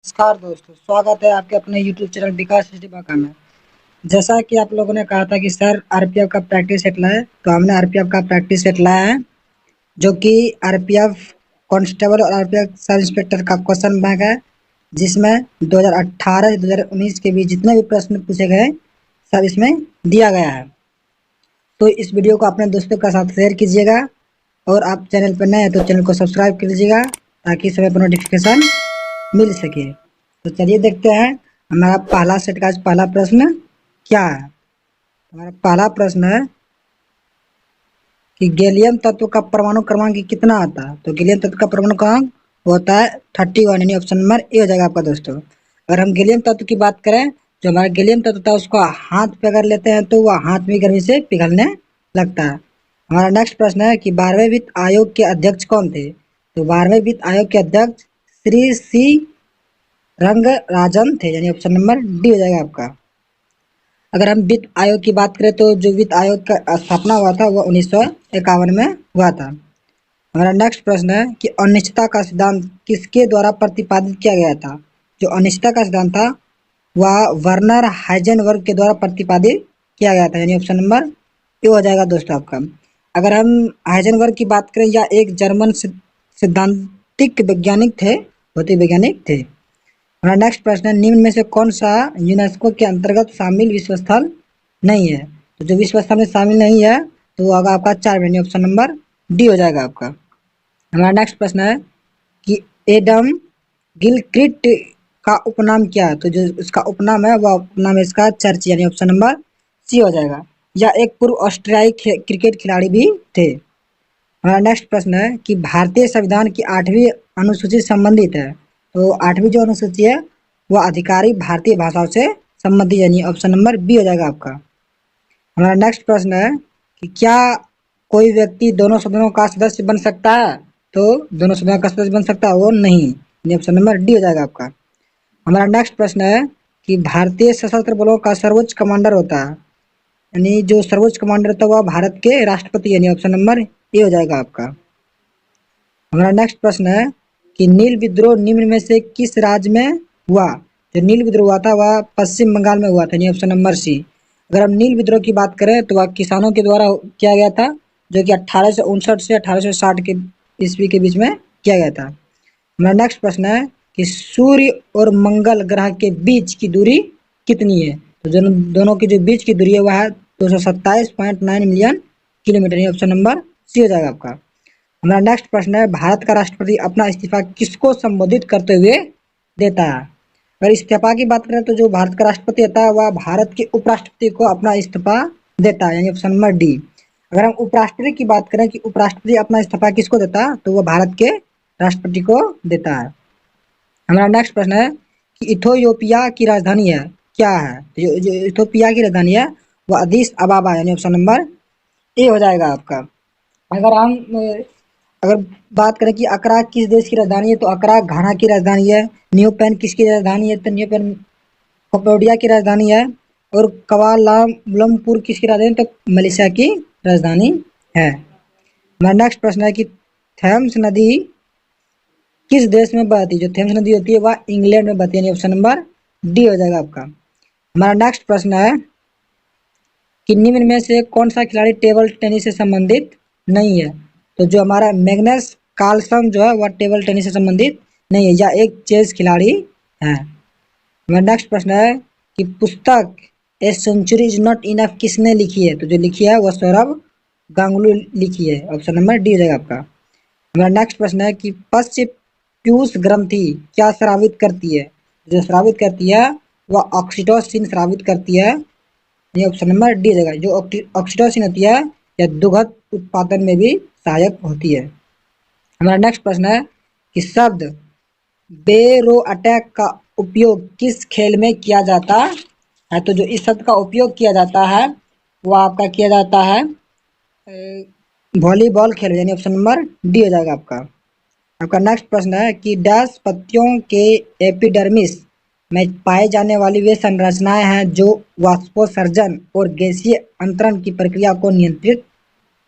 नमस्कार दोस्तों, स्वागत है आपके अपने यूट्यूब चैनल विकास बांका में। जैसा कि आप लोगों ने कहा था कि सर आरपीएफ का प्रैक्टिस सेट लाए, तो हमने आरपीएफ का प्रैक्टिस सेट लाया है, जो कि आरपीएफ कांस्टेबल और आरपीएफ सब इंस्पेक्टर का क्वेश्चन बैंक है, जिसमें 2018 से 2019 के बीच जितने भी प्रश्न पूछे गए सब इसमें दिया गया है। तो इस वीडियो को अपने दोस्तों के साथ शेयर कीजिएगा, और आप चैनल पर नए हैं तो चैनल को सब्सक्राइब कर लीजिएगा, ताकि समय पर नोटिफिकेशन मिल सके। तो चलिए देखते हैं हमारा पहला सेट का पहला प्रश्न क्या है। हमारा पहला प्रश्न है कि गैलियम तत्व का परमाणु क्रमांक कितना आता है। तो गैलियम तत्व का परमाणु क्रमांक होता है 31, यानी ऑप्शन नंबर ए हो जाएगा आपका दोस्तों। अगर हम गैलियम तत्व की बात करें, जो हमारा गैलियम तत्व था उसको हाथ पे अगर लेते हैं तो वह हाथ में गर्मी से पिघलने लगता है। हमारा नेक्स्ट प्रश्न है कि 12वें वित्त आयोग के अध्यक्ष कौन थे। तो 12वें वित्त आयोग के अध्यक्ष श्री सी रंगराजन थे, यानी ऑप्शन नंबर डी हो जाएगा आपका। अगर हम वित्त आयोग की बात करें तो जो वित्त आयोग का स्थापना हुआ था वह 1951 में हुआ था। हमारा नेक्स्ट प्रश्न है कि अनिश्चितता का सिद्धांत किसके द्वारा प्रतिपादित किया गया था। जो अनिश्चितता का सिद्धांत था वह वर्नर हाइजेनबर्ग के द्वारा प्रतिपादित किया गया था, यानी ऑप्शन नंबर ए हो जाएगा दोस्तों आपका। अगर हम हाइजेनबर्ग की बात करें, या एक जर्मन सिद्धांतिक वैज्ञानिक थे, भौतिक वैज्ञानिक थे। हमारा नेक्स्ट प्रश्न है निम्न में से कौन सा यूनेस्को के अंतर्गत शामिल विश्व स्थल नहीं है। तो जो विश्व स्थल में शामिल नहीं है तो वो होगा आपका 4, यानी ऑप्शन नंबर डी हो जाएगा आपका। हमारा नेक्स्ट प्रश्न है कि एडम गिलक्रिस्ट का उपनाम क्या है। तो जो इसका उपनाम है वह उपनाम है इसका चर्च, यानी ऑप्शन नंबर सी हो जाएगा। या एक पूर्व ऑस्ट्रेलियाई क्रिकेट खिलाड़ी भी थे। हमारा नेक्स्ट प्रश्न है कि भारतीय संविधान की 8वीं अनुसूची से संबंधित है। तो 8वीं जो अनुसूची है वह आधिकारिक भारतीय भाषाओं से संबंधित, यानी ऑप्शन नंबर बी हो जाएगा आपका। हमारा नेक्स्ट प्रश्न है कि क्या कोई व्यक्ति दोनों सदनों का सदस्य बन सकता है। तो दोनों सदनों का सदस्य बन सकता है वो नहीं, यानी ऑप्शन नंबर डी हो जाएगा आपका। हमारा नेक्स्ट प्रश्न है कि भारतीय सशस्त्र बलों का सर्वोच्च कमांडर होता है, यानी जो सर्वोच्च कमांडर होता है वह भारत के राष्ट्रपति, यानी ऑप्शन नंबर ए हो जाएगा आपका। हमारा नेक्स्ट प्रश्न है कि नील विद्रोह निम्न में से किस राज्य में हुआ। जो नील विद्रोह हुआ था वह पश्चिम बंगाल में हुआ था, यानी ऑप्शन नंबर सी। अगर हम नील विद्रोह की बात करें तो वह किसानों के द्वारा किया गया था, जो कि 1859 से 1860 के ईस्वी के बीच में किया गया था। हमारा नेक्स्ट प्रश्न है कि सूर्य और मंगल ग्रह के बीच की दूरी कितनी है। तो दोनों की जो बीच की दूरी है वह है 227.9 मिलियन किलोमीटर, यानी ऑप्शन नंबर सी हो जाएगा आपका। हमारा नेक्स्ट प्रश्न है भारत का राष्ट्रपति अपना इस्तीफा किसको संबोधित करते हुए देता है। अगर इस्तीफा की बात करें तो जो भारत का राष्ट्रपति होता है वह भारत के उपराष्ट्रपति को अपना इस्तीफा देता है, यानी ऑप्शन नंबर डी। अगर हम उपराष्ट्रपति की बात करें कि उपराष्ट्रपति अपना इस्तीफा किसको देता है, तो वह भारत के राष्ट्रपति को देता है। हमारा नेक्स्ट प्रश्न है कि इथोपिया की राजधानी है क्या है। जो इथोपिया की राजधानी है वह अदीस अबाबा, यानी ऑप्शन नंबर ए हो जाएगा आपका। अगर हम अगर बात करें कि अकरा किस देश की राजधानी है, तो अकरा घाना की राजधानी है। न्यूपेन किसकी राजधानी है, तो न्यूपेन कंबोडिया की राजधानी है। और कवालालंपुर किसकी राजधानी, तो मलेशिया की राजधानी है। हमारा नेक्स्ट प्रश्न है कि थेम्स नदी किस देश में बहती है। जो थेम्स नदी होती है वह इंग्लैंड में बहती है, यानी ऑप्शन नंबर डी हो जाएगा आपका। हमारा नेक्स्ट प्रश्न है कि निम्न में से कौन सा खिलाड़ी टेबल टेनिस से संबंधित नहीं है। तो जो हमारा मैग्नस कार्लसन जो है वह टेबल टेनिस से संबंधित नहीं है, या एक चेस खिलाड़ी है। हमारा नेक्स्ट प्रश्न है कि पुस्तक a century is not enough किसने लिखी है। तो जो लिखी है वह सौरभ गांगुली लिखी है, ऑप्शन नंबर डी हो जाएगा आपका। हमारा नेक्स्ट प्रश्न है कि पश्च पीयूष ग्रंथि क्या स्रावित करती है। जो स्रावित करती है वह ऑक्सीटोसिन स्रावित करती है, ये ऑप्शन नंबर डी रहेगा। जो ऑक्सीटोसिन होती है यह दुग्ध उत्पादन में भी सहायक होती है। हमारा नेक्स्ट प्रश्न है कि शब्द बेरो अटैक का उपयोग किस खेल में किया जाता है। तो जो इस शब्द का उपयोग किया जाता है वह आपका किया जाता है वॉलीबॉल खेल, यानी ऑप्शन नंबर डी हो जाएगा आपका। आपका नेक्स्ट प्रश्न है कि डैश पत्तियों के एपिडर्मिस में पाए जाने वाली वे संरचनाएं हैं जो वाष्पोत्सर्जन और गैसीय अंतरण की प्रक्रिया को नियंत्रित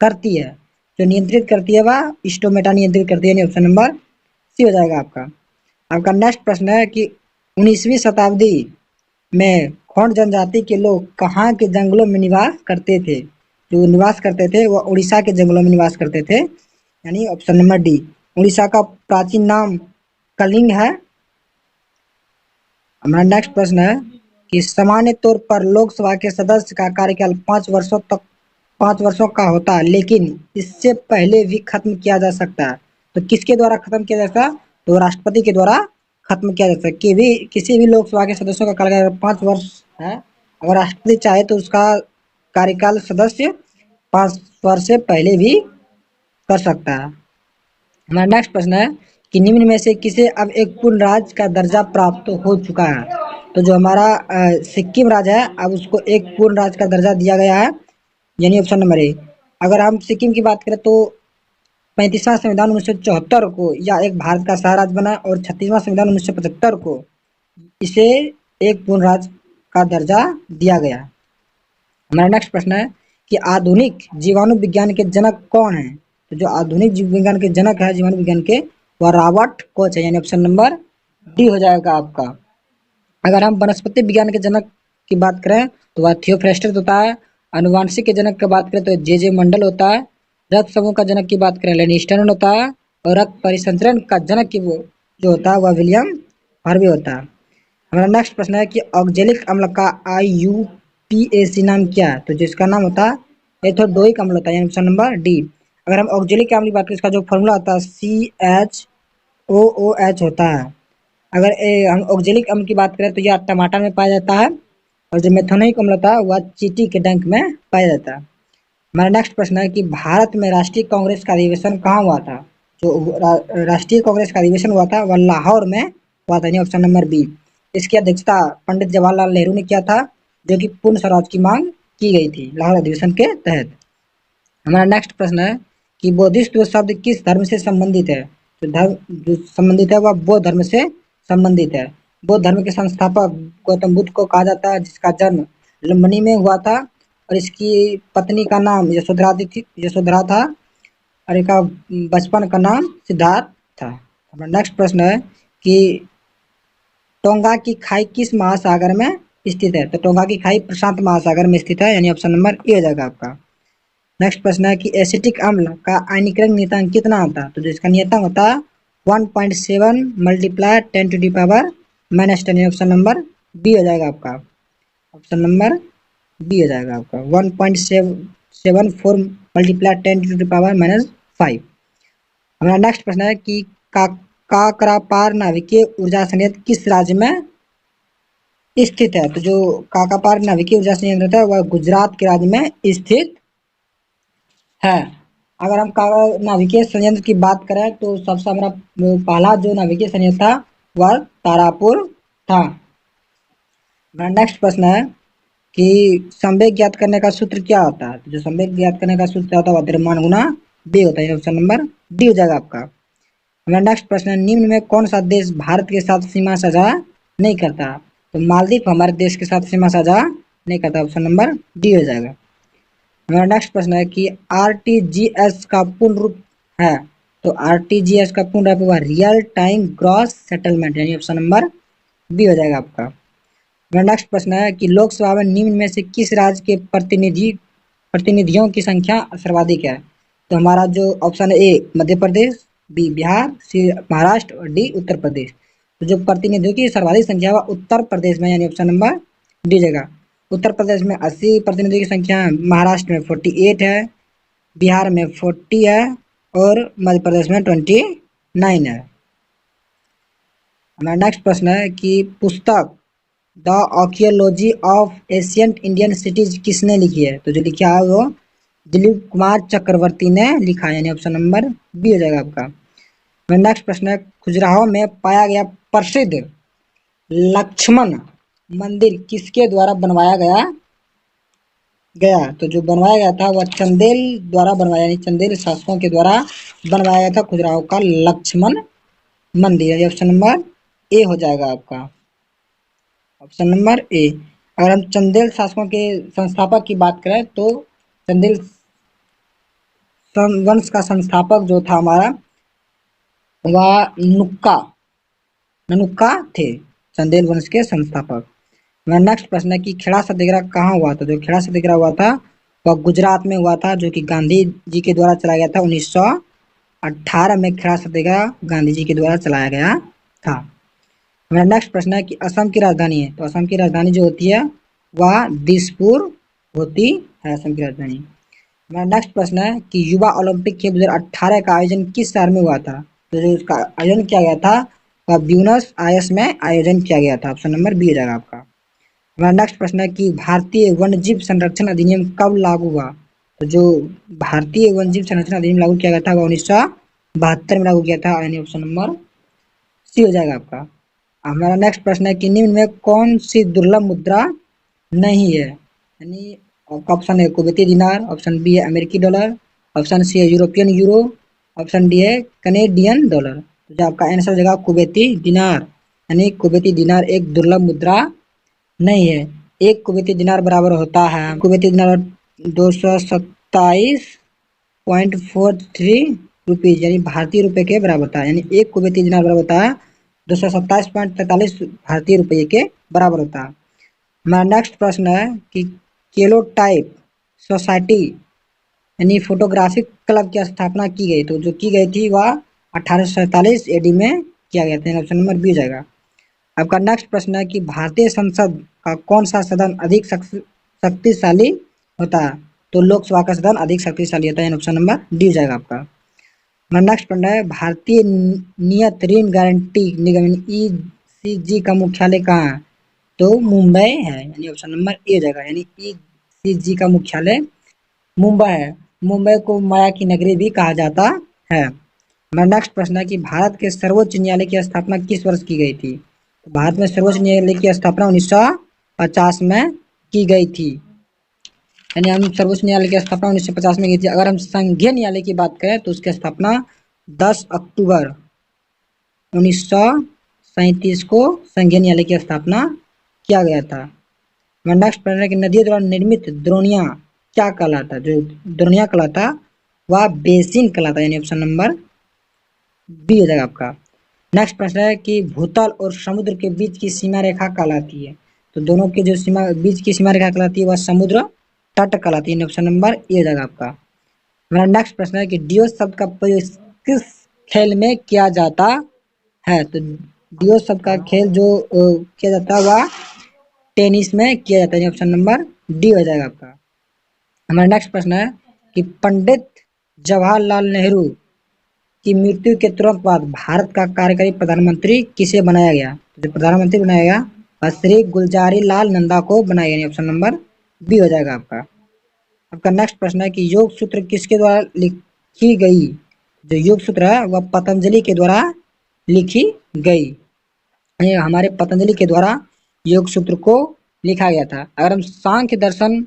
करती है। जो नियंत्रित करती है वह स्टोमेटा नियंत्रित करती है, यानी ऑप्शन नंबर सी हो जाएगा आपका। आपका नेक्स्ट प्रश्न है कि 19वीं शताब्दी में खोंड जनजाति के लोग कहाँ के जंगलों में निवास करते थे? जो निवास करते थे वह उड़ीसा के जंगलों में निवास करते थे, यानी ऑप्शन नंबर डी। उड़ीसा का प्राचीन नाम कलिंग है। हमारा नेक्स्ट प्रश्न है कि सामान्य तौर पर लोकसभा के सदस्य का कार्यकाल 5 वर्षों का होता है, लेकिन इससे पहले भी खत्म किया जा सकता है। तो किसके द्वारा खत्म किया जा सकता है? तो राष्ट्रपति के द्वारा खत्म किया जा सकता है। किसी भी लोकसभा के सदस्यों का कार्यकाल 5 वर्ष है, अगर राष्ट्रपति चाहे तो उसका कार्यकाल सदस्य 5 वर्ष से पहले भी कर सकता है। हमारा नेक्स्ट प्रश्न है कि निम्न में से किसे अब एक पूर्ण राज्य का दर्जा प्राप्त हो चुका है? तो जो हमारा सिक्किम राज्य है, अब उसको एक पूर्ण राज्य का दर्जा दिया गया है, यानी ऑप्शन नंबर ए। अगर हम सिक्किम की बात करें तो 35वां संविधान 1974 को या एक भारत का सह राज्य बना, और 36वां संविधान 1975 को इसे एक पूर्ण राज्य का दर्जा दिया गया। हमारा नेक्स्ट प्रश्न है कि आधुनिक जीवाणु विज्ञान के जनक कौन है? तो जो आधुनिक जीव विज्ञान के जनक है जीवाणु विज्ञान के, वह रॉबर्ट कोच है, यानी ऑप्शन नंबर डी हो जाएगा आपका। अगर हम वनस्पति विज्ञान के जनक की बात करें तो वह थियोफ्रेस्टस होता है। अनुवांशिक के जनक की बात करें तो जे मंडल होता है। रक्त समूह का जनक की बात करें लेनिस्टन होता है। और रक्त परिसंचरण का जनक की जो होता है वह विलियम हार्वे होता है। हमारा नेक्स्ट प्रश्न है कि ऑक्जेलिक अम्ल का IUPAC नाम क्या है? तो जिसका नाम होता है एथोडोइक अम्ल होता है, यानी ऑप्शन नंबर डी। अगर हम ऑक्जेलिक अम्ल की बात करें, इसका जो फॉर्मूला होता है CHOOH होता है। अगर हम ऑक्जेलिक अम्ल की बात करें तो यह टमाटर में पाया जाता है, और जो मेथोनिक अम्ल होता है वह चींटी के डंक में पाया जाता है। हमारा नेक्स्ट प्रश्न है कि भारत में राष्ट्रीय कांग्रेस का अधिवेशन कहाँ हुआ था? जो राष्ट्रीय कांग्रेस का अधिवेशन हुआ था वह लाहौर में हुआ था, यानी ऑप्शन नंबर बी। इसकी अध्यक्षता पंडित जवाहरलाल नेहरू ने किया था, जो कि पूर्ण स्वराज की मांग की गई थी लाहौर अधिवेशन के तहत। हमारा नेक्स्ट प्रश्न है कि बोधिसत्व शब्द किस धर्म से संबंधित है? तो धर्म जो संबंधित है वह बौद्ध धर्म से संबंधित है। बौद्ध धर्म के संस्थापक गौतम बुद्ध को कहा जाता है, जिसका जन्म लुम्बिनी में हुआ था, और इसकी पत्नी का नाम यशोधरा था, और इनका बचपन का नाम सिद्धार्थ था। हमारा नेक्स्ट प्रश्न है कि टोंगा की खाई किस महासागर में स्थित है? तो टोंगा की खाई प्रशांत महासागर में स्थित है, यानी ऑप्शन नंबर ए हो जाएगा आपका। नेक्स्ट प्रश्न है कि एसिटिक अम्ल का आयनीकरण नियतांक कितना होता है? तो जो इसका नियतांक होता है 1.7 × 10⁻⁻⁻10, ऑप्शन नंबर बी हो जाएगा आपका। ऑप्शन नंबर बी हो जाएगा आपका 1.74 × 10⁻⁻5। हमारा नेक्स्ट प्रश्न है कि काकरापार नाभिकीय ऊर्जा संयंत्र किस राज्य में स्थित है? तो जो काकापार नाभिकीय ऊर्जा संयंत्र है वह गुजरात के राज्य में स्थित है। अगर हम नाभिकीय संयंत्र की बात करें तो सबसे हमारा पहला जो नाभिकीय संयंत्र था वह तारापुर था। हमारा नेक्स्ट प्रश्न है कि संवेग ज्ञात करने का सूत्र क्या होता है? तो जो संवेग ज्ञात करने का सूत्र होता है वह द्रव्यमान गुना बी होता है, ऑप्शन नंबर डी हो जाएगा आपका। हमारा नेक्स्ट प्रश्न है निम्न में कौन सा देश भारत के साथ सीमा साझा नहीं करता? तो मालदीव हमारे देश के साथ सीमा साझा नहीं करता, ऑप्शन नंबर डी हो जाएगा। हमारा नेक्स्ट प्रश्न है कि RTGS का पूर्ण रूप है? तो RTGS का पूर्ण रूप है रियल टाइम ग्रॉस सेटलमेंट, यानी ऑप्शन नंबर बी हो जाएगा आपका। हमारा नेक्स्ट प्रश्न है कि लोकसभा में निम्न में से किस राज्य के प्रतिनिधियों की संख्या सर्वाधिक है? तो हमारा जो ऑप्शन है ए मध्य प्रदेश, बी बिहार, सी महाराष्ट्र और डी उत्तर प्रदेश। तो जो प्रतिनिधियों की सर्वाधिक संख्या है उत्तर प्रदेश में, यानी ऑप्शन नंबर डी जगह। उत्तर प्रदेश में 80 प्रतिनिधियों की संख्या है, महाराष्ट्र में 48 है, बिहार में 40 है, और मध्य प्रदेश में 29 है। हमारा नेक्स्ट प्रश्न है कि पुस्तक the archaeology of ancient Indian cities किसने लिखी है? तो जो लिखा है वो दिलीप कुमार चक्रवर्ती ने लिखा है, यानी ऑप्शन नंबर बी हो जाएगा आपका। नेक्स्ट प्रश्न है खजुराहो में पाया गया प्रसिद्ध लक्ष्मण मंदिर किसके द्वारा बनवाया गया? तो जो बनवाया गया था वह चंदेल द्वारा बनवाया, यानी चंदेल शासकों के द्वारा बनवाया गया था खजुराहो का लक्ष्मण मंदिर, ऑप्शन नंबर ए हो जाएगा आपका। Option number A. अगर हम चंदेल शासकों के संस्थापक की बात करें तो चंदेल वंश का संस्थापक जो था हमारा वह ननुक्का थे। चंदेल वंश के संस्थापक। मेरा नेक्स्ट प्रश्न है कि खेड़ा सत्याग्रह कहाँ हुआ था। जो खेड़ा सत्याग्रह हुआ था वह गुजरात में हुआ था, जो कि गांधी जी के द्वारा चलाया गया था। 1918 में खेड़ा सत्याग्रह गांधी जी के द्वारा चलाया गया था। मेरा नेक्स्ट प्रश्न है कि असम की राजधानी है। तो असम की राजधानी जो होती है वह दिसपुर होती है, असम की राजधानी। मेरा नेक्स्ट प्रश्न है कि युवा ओलंपिक खेल 2018 का आयोजन किस शहर में हुआ था। तो जो इसका आयोजन किया गया था वह ब्यूनस आयर्स में आयोजन किया गया था। ऑप्शन नंबर बी हो जाएगा आपका। हमारा नेक्स्ट प्रश्न है कि भारतीय वन्यजीव संरक्षण अधिनियम कब लागू हुआ। तो जो भारतीय वन्यजीव संरक्षण अधिनियम लागू किया गया था वह 1972 में लागू किया था, यानी ऑप्शन नंबर सी हो जाएगा आपका। हमारा नेक्स्ट प्रश्न है कि निम्न में कौन सी दुर्लभ मुद्रा नहीं है। यानी आपका ऑप्शन है कुवैती दिनार, ऑप्शन बी है अमेरिकी डॉलर, ऑप्शन सी है यूरोपियन यूरो, ऑप्शन डी है कनेडियन डॉलर। तो जो आपका आंसर हो जाएगा कुवैती दिनार, यानी कुवैती दिनार एक दुर्लभ मुद्रा नहीं है। एक कुवैती दिनार बराबर होता है, कुवैती दिनार 227.43 यानी भारतीय रुपए के बराबर होता है। यानी एक कुवैती दिनार बराबर होता है 227.43 भारतीय रुपये के बराबर होता है। हमारा नेक्स्ट प्रश्न है कि केलोटाइप सोसाइटी यानी फोटोग्राफिक क्लब की स्थापना की गई। तो जो की गई थी वह 1847 एडी में किया गया था। ऑप्शन नंबर बी हो जाएगा। आपका नेक्स्ट प्रश्न है कि भारतीय संसद का कौन सा सदन अधिक शक्तिशाली होता है। तो लोकसभा का सदन अधिक शक्तिशाली होता है, ऑप्शन नंबर डी हो जाएगा आपका। हमारा नेक्स्ट प्रश्न है भारतीय नियत ऋण गारंटी निगम ECG का मुख्यालय कहाँ है। तो मुंबई है, यानी ऑप्शन नंबर ए हो जाएगा। यानी ECG का मुख्यालय मुंबई है। मुंबई को माया की नगरी भी कहा जाता है। हमारा नेक्स्ट प्रश्न है कि भारत के सर्वोच्च न्यायालय की स्थापना किस वर्ष की गई थी। भारत में सर्वोच्च न्यायालय की स्थापना 1950 में की गई थी, यानी हम सर्वोच्च न्यायालय की स्थापना 1950 में की थी। अगर हम संघीय न्यायालय की बात करें तो उसकी स्थापना 10 अक्टूबर 1937 को संघीय न्यायालय की स्थापना किया गया था। नेक्स्ट प्रश्न है कि नदियों द्वारा निर्मित द्रोणियां क्या कहलाता। जो द्रोणियां कहलाता वह बेसिन कहलाता, यानी ऑप्शन नंबर बी हो जाएगा आपका। नेक्स्ट प्रश्न है कि भूतल और समुद्र के बीच की सीमा रेखा कहलाती है। तो दोनों के जो सीमा बीच की सीमा रेखा कहलाती है वह समुद्र तट कहलाती है, ऑप्शन नंबर ए हो जाएगा आपका। हमारा नेक्स्ट प्रश्न है कि डियो शब्द का प्रयोग किस खेल में किया जाता है। तो डियो शब्द का खेल जो किया जाता है वह टेनिस में किया जाता है, ऑप्शन नंबर डी हो जाएगा आपका। हमारा नेक्स्ट प्रश्न है कि पंडित जवाहरलाल नेहरू की मृत्यु के तुरंत बाद भारत का कार्यकारी प्रधानमंत्री किसे बनाया गया। जो प्रधानमंत्री बनाया गया वह श्री गुलजारी लाल नंदा को बनाया गया, ऑप्शन नंबर बी हो जाएगा आपका। आपका नेक्स्ट प्रश्न है कि योग सूत्र किसके द्वारा लिखी गई। जो योग सूत्र है वह पतंजलि के द्वारा लिखी गई, हमारे पतंजलि के द्वारा योग सूत्र को लिखा गया था। अगर हम सांख्य दर्शन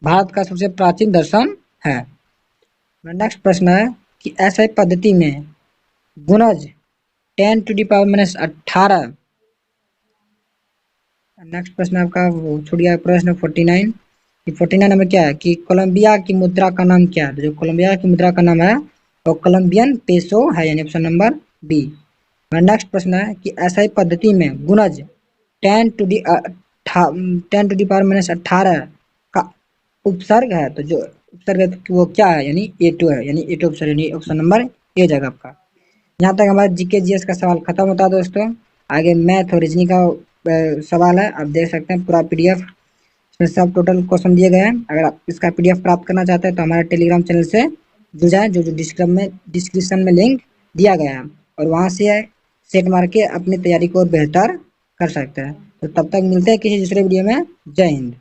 भारत का सबसे प्राचीन दर्शन है। नेक्स्ट प्रश्न है कि ऐसे पद्धति में गुणज 10⁻⁻18। नेक्स्ट प्रश्न आपका छूट गया, प्रश्न 49। 49 नंबर क्या है कि कोलंबिया की मुद्रा का नाम क्या है। जो कोलंबिया की मुद्रा का नाम है वो कोलंबियन पेसो है, यानी ऑप्शन नंबर बी। नेक्स्ट प्रश्न है कि ऐसी पद्धति में गुणज 10⁻18 का उपसर्ग है। तो जो उपसर्ग है वो क्या है, यानी A2 है, यानी A2 उपसर्ग, यानी ऑप्शन नंबर ए हो जाएगा आपका। यहाँ तक हमारा जीके जीएस का सवाल खत्म होता है दोस्तों। आगे मैथ और रीजनिंग का सवाल है, आप देख सकते हैं पूरा PDF इसमें सब टोटल क्वेश्चन दिए गए हैं। अगर आप इसका PDF प्राप्त करना चाहते हैं तो हमारे टेलीग्राम चैनल से जुड़ जाएं, जो डिस्क्रिप्शन में लिंक दिया गया है, और वहाँ से सेट मार के अपनी तैयारी को बेहतर कर सकते हैं। तो तब तक मिलते हैं किसी दूसरे वीडियो में। जय हिंद।